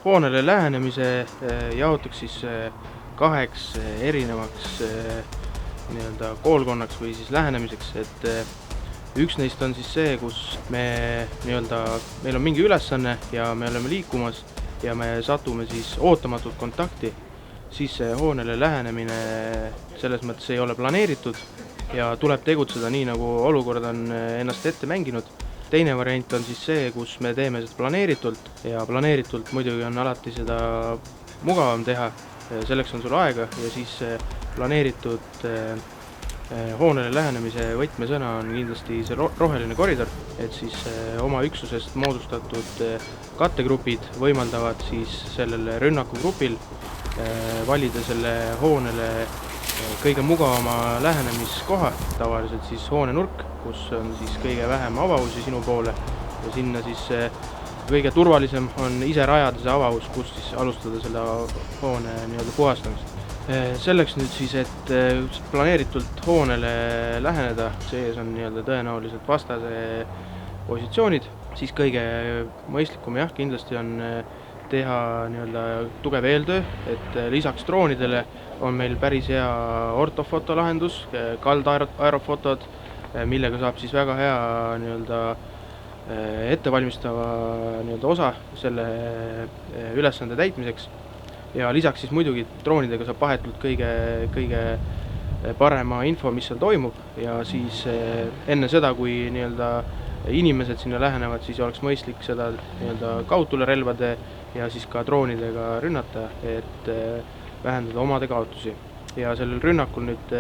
hoonele lähenemise jaotuks siis kaheks erinevaks nii-öelda koolkonnaks või siis lähenemiseks, et üks neist on siis see, kus meil on mingi ülesanne ja me oleme liikumas ja me satume siis ootamatult kontakti, siis see hoonele lähenemine selles mõttes ei ole planeeritud ja tuleb tegutseda nii, nagu olukord on ennast ette mänginud. Teine variant on siis see, kus me teeme seda planeeritult ja planeeritult muidugi on alati seda mugavam teha, selleks on sul aega ja siis planeeritud hoonele lähenemise võtmesõna on kindlasti see roheline koridor, et siis oma üksusest moodustatud kattegrupid võimaldavad siis sellele rünnakugrupil valida selle hoonele kõige mugavama lähenemiskoha, tavaliselt siis hoonenurk, kus on siis kõige vähem avavusi sinu poole ja sinna siis kõige turvalisem on ise rajada see avavus, kus siis alustada selle hoone nii-öelda puhastamist. Selleks nüüd siis, et planeeritult hoonele läheneda, sees on nii-öelda tõenäoliselt vastase positsioonid, siis kõige mõistlikum kindlasti on teha nii-öelda tugev eeltöö, et lisaks droonidele on meil päris hea ortofotolahendus, kaldaerofotod, millega saab siis väga hea nii-öelda ettevalmistava nii-öelda osa selle ülesande täitmiseks. Ja lisaks siis muidugi droonidega saab vahetult kõige parema info, mis seal toimub ja siis enne seda, kui nii-öelda inimesed sinna lähenevad, siis oleks mõistlik seda nii-öelda kaudtulirelvade ja siis ka droonidega rünnata, et vähendada omade kaotusi. Ja sellel rünnakul nüüd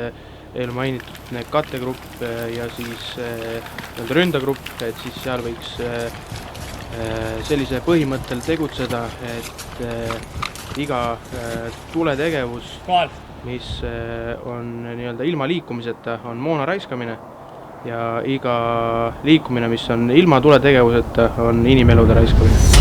mainitud need kattegrupp ja siis ründagrupp, et siis seal võiks sellise põhimõttel tegutseda, et iga tuletegevus, mis on nii-öelda ilma liikumiseta, on moona raiskamine ja iga liikumine, mis on ilma tuletegevuseta, on inimelude raiskamine.